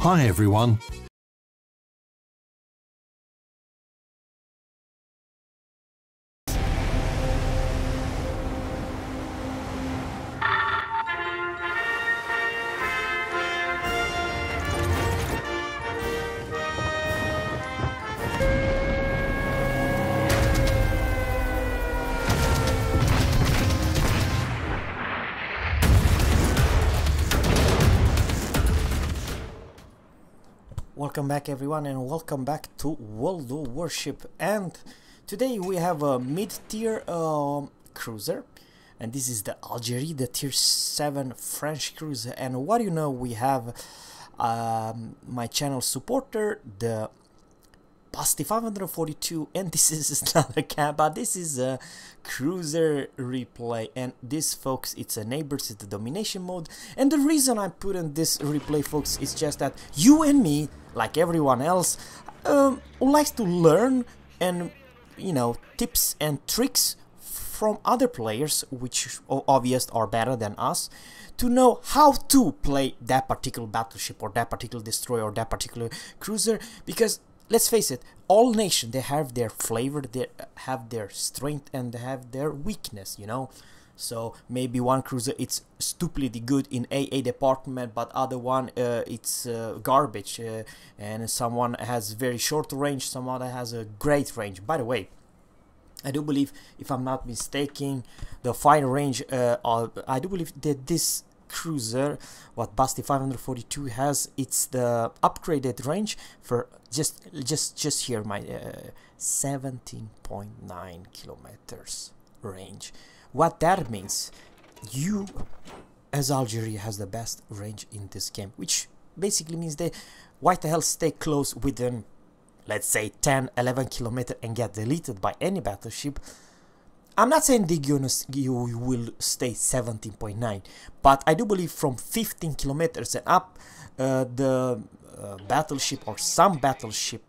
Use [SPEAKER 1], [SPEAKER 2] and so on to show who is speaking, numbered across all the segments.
[SPEAKER 1] Hi everyone.
[SPEAKER 2] Welcome back everyone, and welcome back to World of Warship. And today we have a mid-tier cruiser, and this is the Algerie, the tier 7 French cruiser. And what do you know, we have my channel supporter, the Basti542, and this is not a cab, but this is a cruiser replay. And this, folks, it's a neighbors, it's the domination mode. And the reason I put in this replay, folks, is just that you and me, like everyone else, likes to learn and, you know, tips and tricks from other players, which obviously are better than us, to know how to play that particular battleship or that particular destroyer or that particular cruiser. Because let's face it, all nations, they have their flavor, they have their strength, and they have their weakness, you know. So maybe one cruiser it's stupidly good in AA department, but other one it's garbage, and someone has very short range, someone has a great range. By the way, I do believe, if I'm not mistaken, the fire range, I do believe that this cruiser, what Basti542 has, it's the upgraded range for just here, my 17.9 kilometers range. What that means, you as Algeria has the best range in this game, which basically means they why the hell stay close within, let's say, 10-11 kilometers and get deleted by any battleship. I'm not saying that you will stay 17.9, but I do believe from 15 kilometers and up, the battleship or some battleship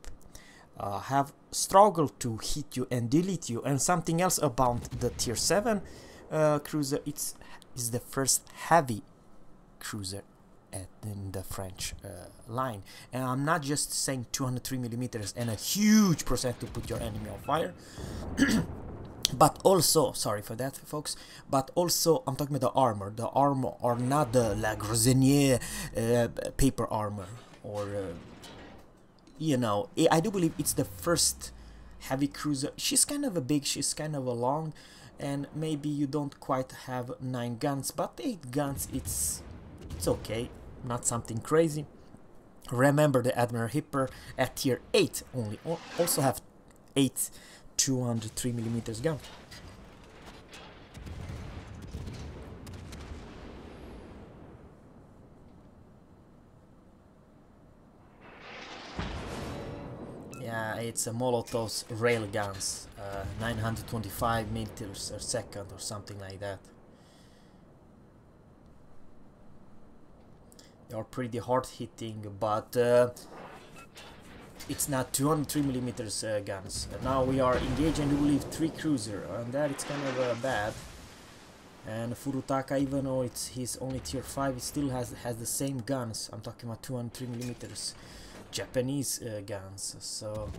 [SPEAKER 2] have struggled to hit you and delete you. And something else about the tier 7 cruiser, is the first heavy cruiser in the French line. And I'm not just saying 203 millimeters and a huge percent to put your enemy on fire. But also, sorry for that, folks, but also I'm talking about the armor. The armor are not the La Grosenier paper armor, or you know, I do believe it's the first heavy cruiser. She's kind of a big, she's kind of a long, and maybe you don't quite have 9 guns, but 8 guns, it's okay, not something crazy. Remember, the Admiral Hipper at tier 8 only also have 8 203 millimeters gun. Yeah, it's a Molotov's rail guns, 925 meters per second or something like that. They are pretty hard hitting, but it's not 203 millimeters guns. Now we are engaging, I believe, 3 cruiser, and that it's kind of bad. And Furutaka, even though he's only tier 5, he still has the same guns. I'm talking about 203 millimeters Japanese guns. So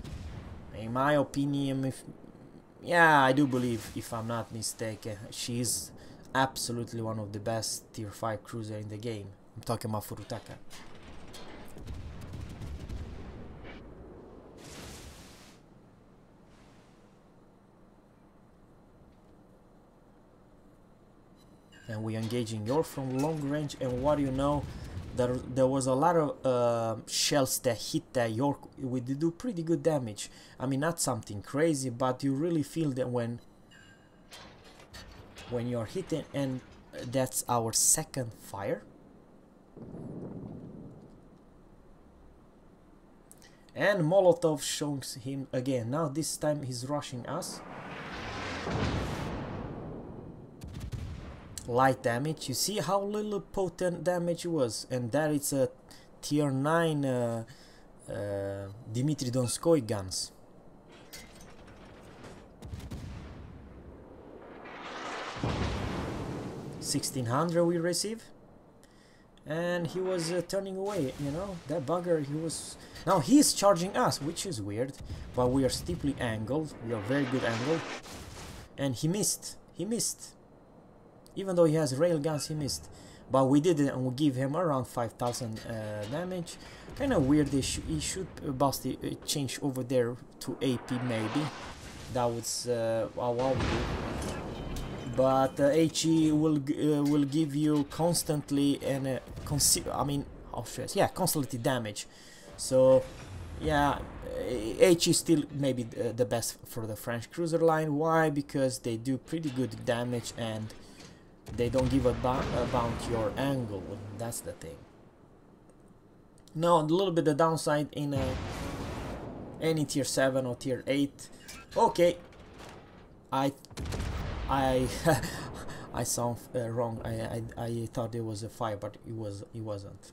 [SPEAKER 2] in my opinion, yeah, I do believe, if I'm not mistaken, she's absolutely one of the best tier 5 cruiser in the game. I'm talking about Furutaka. And we engaging York from long range, and what do you know, there was a lot of shells that hit that York. We did do pretty good damage. I mean, not something crazy, but you really feel that when you're hitting. And that's our second fire. And Molotov shows him again. Now this time he's rushing us. Light damage. You see how little potent damage it was, and that it's a tier 9 Dmitry Donskoy guns. 1600 we receive, and he was turning away, you know, that bugger. He was, now he's charging us, which is weird, but we are steeply angled, we are very good angled, and he missed, even though he has rail guns, he missed, but we did it, and we give him around 5,000 damage. Kind of weird. He should Basti change over there to AP, maybe that was what we do. But HE will give you constantly and constantly damage. So yeah, HE is still maybe the best for the French cruiser line. Why? Because they do pretty good damage and they don't give about your angle. That's the thing. Now a little bit the downside in any tier 7 or tier 8. Okay, I sound wrong. I thought there was a fire, but it wasn't.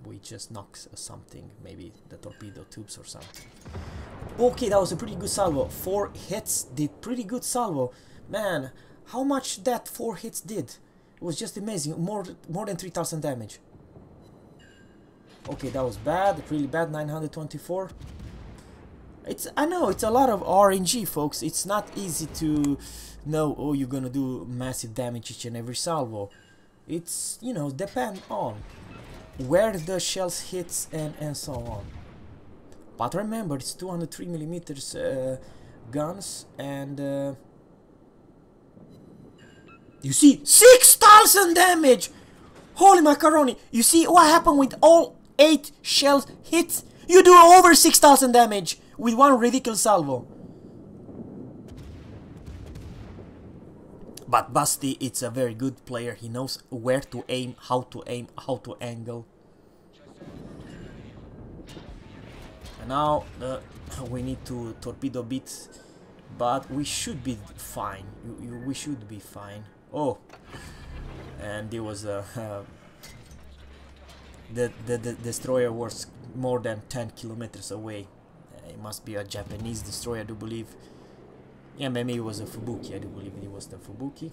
[SPEAKER 2] We just knocked something, maybe the torpedo tubes or something. Okay, that was a pretty good salvo. 4 hits did pretty good salvo. Man, how much that 4 hits did? It was just amazing. More than 3,000 damage. Okay, that was bad, really bad. 924. I know it's a lot of RNG, folks. It's not easy to know, oh, you're gonna do massive damage each and every salvo. It's, you know, depend on where the shells hits and so on. But remember, it's 203mm guns, and you see 6,000 damage. Holy macaroni! You see what happened with all 8 shells hits? You do over 6,000 damage with one ridiculous salvo. But Basti, it's a very good player. He knows where to aim, how to angle. And now we need to torpedo bit, but we should be fine. We should be fine. Oh, and there was a the destroyer was more than 10 kilometers away. It must be a Japanese destroyer, I do believe. Yeah, maybe it was a Fubuki. I do believe it was the Fubuki.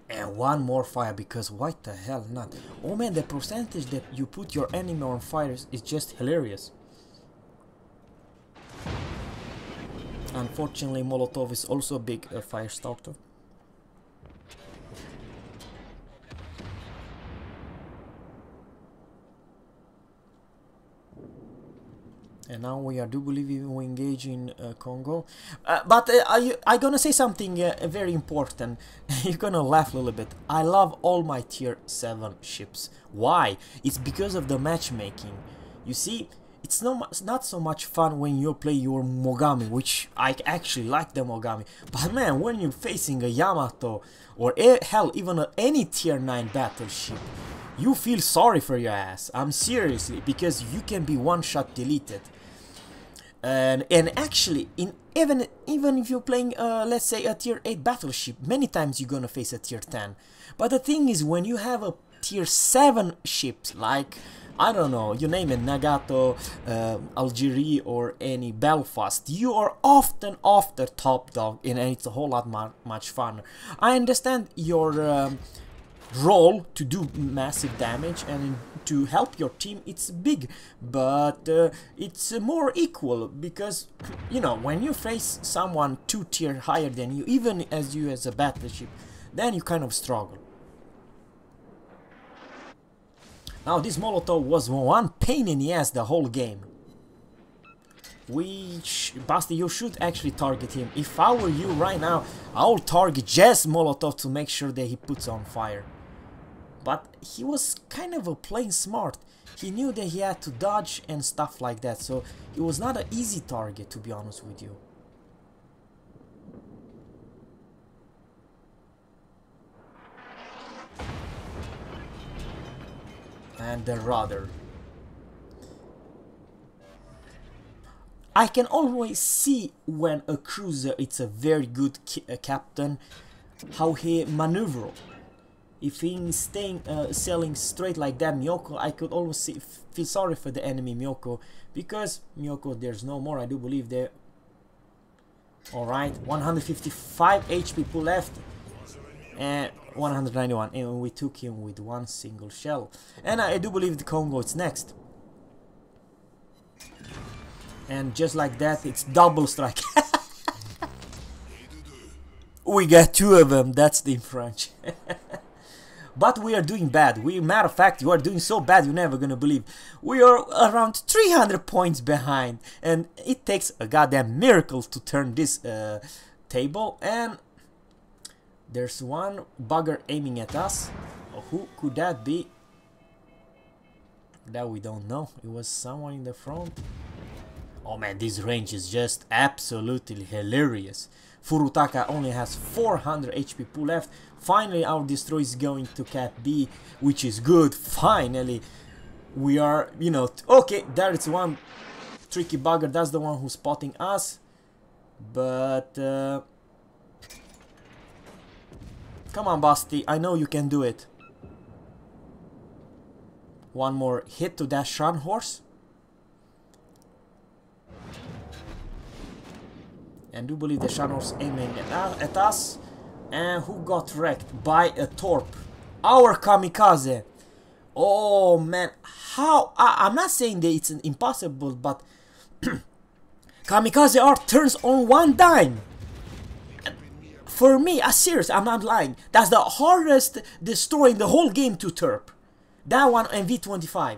[SPEAKER 2] And one more fire, because what the hell not? Oh man, the percentage that you put your enemy on fire is just hilarious. Unfortunately, Molotov is also a big fire starter. And now we are, do believe we engage in Congo. But I gonna say something very important. You're gonna laugh a little bit. I love all my tier 7 ships. Why? It's because of the matchmaking. You see, it's not so much fun when you play your Mogami, which I actually like the Mogami. But man, when you're facing a Yamato or hell, even any tier 9 battleship, you feel sorry for your ass. I'm seriously, because you can be one-shot deleted. And actually, even if you're playing, let's say, a tier 8 battleship, many times you're gonna face a tier 10. But the thing is, when you have a tier 7 ships, like, I don't know, you name it, Nagato, Algerie, or any Belfast, you are often off the top dog, and it's a whole lot much fun. I understand your role to do massive damage and to help your team, it's big, but it's more equal, because, you know, when you face someone 2 tier higher than you, even as a battleship, then you kind of struggle. Now this Molotov was one pain in the ass the whole game. Basti, you should actually target him. If I were you right now, I would target just Molotov to make sure that he puts on fire. But he was kind of playing smart. He knew that he had to dodge and stuff like that, so it was not an easy target, to be honest with you. And the rudder. I can always see when a cruiser it's a very good captain, how he maneuver. If he's staying sailing straight like that Miyoko, I could always feel sorry for the enemy Miyoko, because Miyoko, there's no more, I do believe there. Alright, 155 HP left. And 191, and we took him with one single shell. And I do believe the Congo is next. And just like that, it's double strike. We got two of them, that's the French. But we are doing bad. Matter of fact, you are doing so bad you're never gonna believe. We are around 300 points behind, and it takes a goddamn miracle to turn this table. And there's one bugger aiming at us. Who could that be? That we don't know. It was someone in the front. Oh man, this range is just absolutely hilarious. Furutaka only has 400 HP pool left. Finally our destroy is going to Cap B, which is good. Finally we are, you know, okay, there is one tricky bugger. That's the one who's spotting us. But come on, Basti, I know you can do it. One more hit to that Shan horse. And do believe the Shan horse aiming at us. And who got wrecked by a Torp? Our Kamikaze. Oh man, how? I'm not saying that it's impossible, but Kamikaze art turns on one dime. For me, serious, I'm not lying. That's the hardest destroy in the whole game to Terp. That one and V25.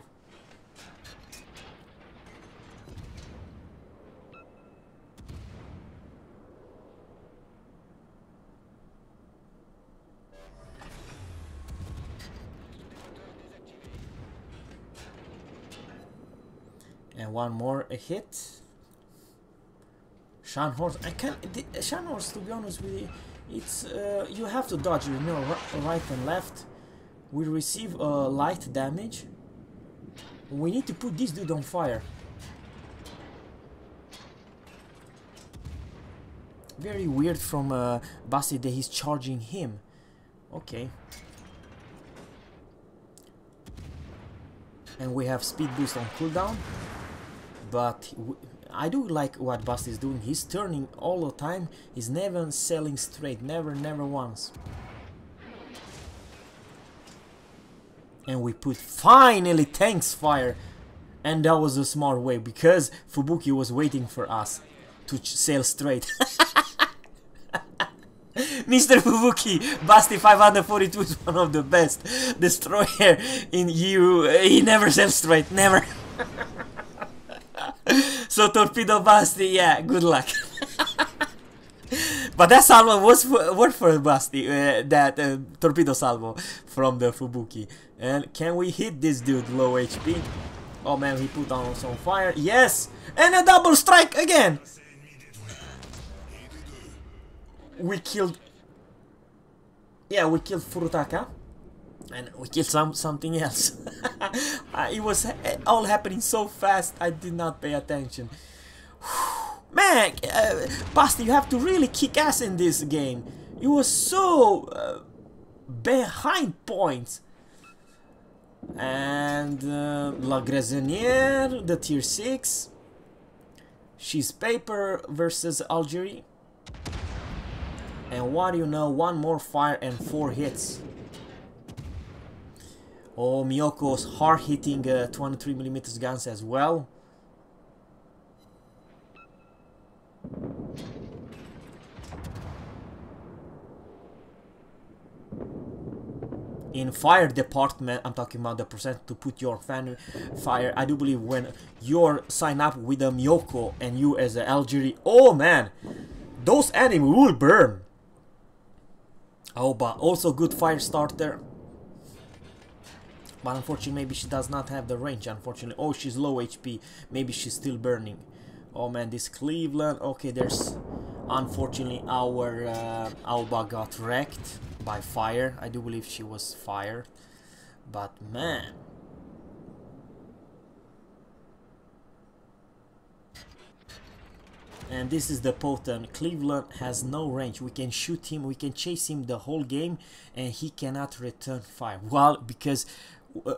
[SPEAKER 2] And one more hit. Shan horse. I can't. Shan horse, to be honest with you, it's you have to dodge. You know, right and left. We receive light damage. We need to put this dude on fire. Very weird from Basti that he's charging him. Okay. And we have speed boost on cooldown. But I do like what Basti is doing. He's turning all the time. He's never selling straight. Never once. And we put finally tanks fire. And that was a smart way, because Fubuki was waiting for us to sail straight. Mr. Fubuki, Basti542 is one of the best destroyer in EU. He never sails straight, never. So Torpedo Basti, yeah, good luck. But that salvo was worth for Basti, that Torpedo salvo from the Fubuki. And can we hit this dude low HP? Oh man, he put on some fire. Yes! And a double strike again! We killed... Yeah, we killed Furutaka. And we killed something else. It was all happening so fast, I did not pay attention. Man, Basti, you have to really kick ass in this game. It was so behind points. And La Gresenière, the tier 6. She's paper versus Algerie. And what do you know, one more fire and 4 hits. Oh, Miyoko's hard hitting 23mm guns as well. In fire department, I'm talking about the percent to put your fan fire. I do believe when you're sign up with a Miyoko and you as an Algerie, oh man, those enemies will burn. Oh, but also good fire starter. But unfortunately, maybe she does not have the range, unfortunately. Oh, she's low HP. Maybe she's still burning. Oh man, this Cleveland. Okay, there's... Unfortunately, our Alba got wrecked by fire. I do believe she was fired. But man... And this is the potent. Cleveland has no range. We can shoot him, we can chase him the whole game, and he cannot return fire. Well, because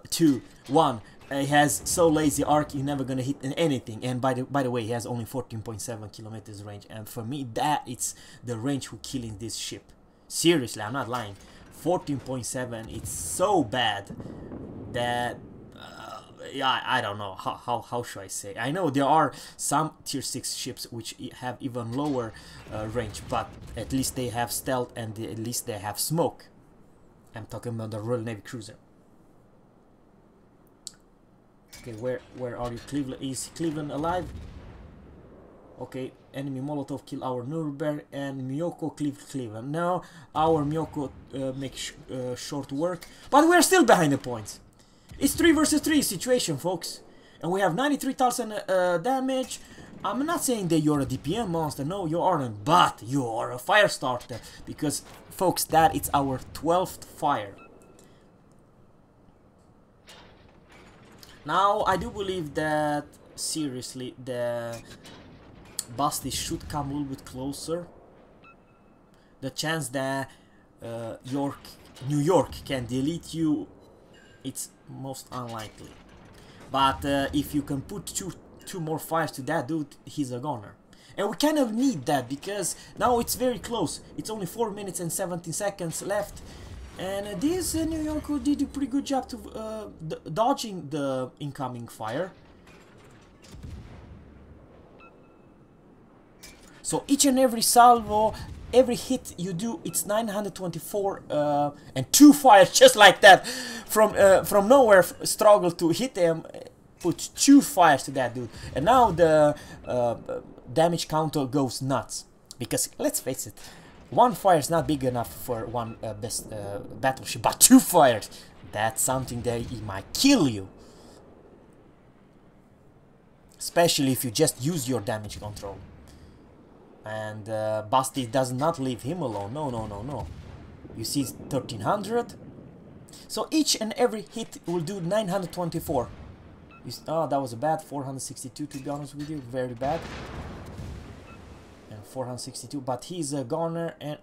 [SPEAKER 2] 2, 1, he has so lazy arc, he's never gonna hit anything. And by the way, he has only 14.7 kilometers range. And for me, that it's the range who killing this ship. Seriously, I'm not lying. 14.7. It's so bad that yeah, I don't know how should I say. I know there are some tier 6 ships which have even lower range, but at least they have stealth and at least they have smoke. I'm talking about the Royal Navy cruiser. Okay, where are you, Cleveland? Is Cleveland alive? Okay, enemy Molotov kill our Nuremberg and Miyoko Cleveland. Now our Miyoko makes short work, but we're still behind the points. It's 3 versus 3 situation, folks, and we have 93,000 damage. I'm not saying that you're a DPM monster, no, you aren't, but you are a fire starter, because, folks, that is our 12th fire. Now, I do believe that, seriously, the Basti should come a little bit closer. The chance that New York can delete you, it's most unlikely. But if you can put two more fires to that dude, he's a goner. And we kind of need that, because now it's very close. It's only 4 minutes and 17 seconds left. And this New York did a pretty good job to dodging the incoming fire. So each and every salvo, every hit you do, it's 924 and 2 fires just like that from nowhere. Struggle to hit them, put 2 fires to that dude, and now the damage counter goes nuts, because let's face it, 1 fire is not big enough for one best battleship, but 2 fires, that's something that it might kill you, especially if you just use your damage control. And Basti does not leave him alone. No, no, no, no. You see 1300. So each and every hit will do 924. Oh, that was a bad 462, to be honest with you. Very bad. And 462. But he's a goner. And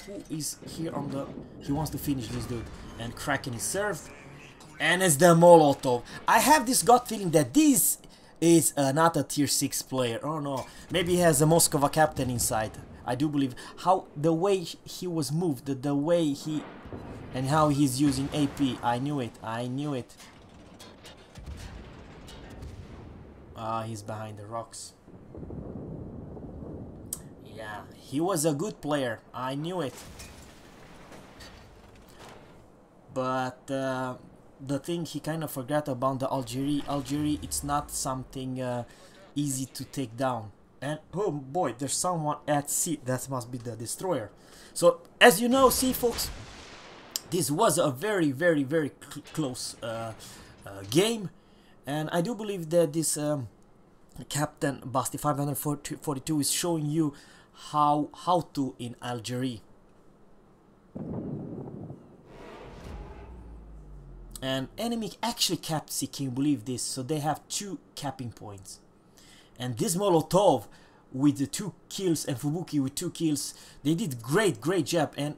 [SPEAKER 2] who is here on the... He wants to finish this dude. And Kraken is served. And it's the Molotov. I have this gut feeling that this is not a tier 6 player. Oh no, maybe he has a Moskova captain inside. I do believe how the way he was moved, the way he and how he's using AP. I knew it, I knew it. Ah, he's behind the rocks. Yeah, he was a good player, I knew it. But the thing he kind of forgot about the Algerie. Algerie, it's not something easy to take down. And oh boy, there's someone at sea. That must be the destroyer. So as you know, see folks, this was a very close game, and I do believe that this Captain Basti542 is showing you how to in Algerie. And enemy actually capped C, can you believe this? So they have 2 capping points. And this Molotov with the 2 kills and Fubuki with 2 kills, they did great job, and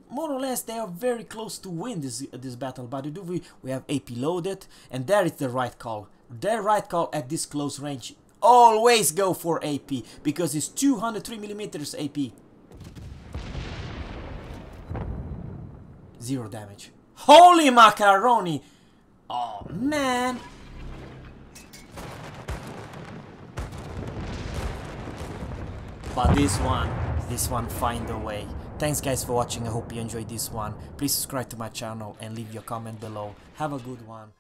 [SPEAKER 2] more or less they are very close to win this battle. But we have AP loaded, and there is the right call. The right call at this close range. Always go for AP, because it's 203mm AP. 0 damage. Holy macaroni! Oh man! But this one find a way. Thanks guys for watching, I hope you enjoyed this one. Please subscribe to my channel and leave your comment below. Have a good one.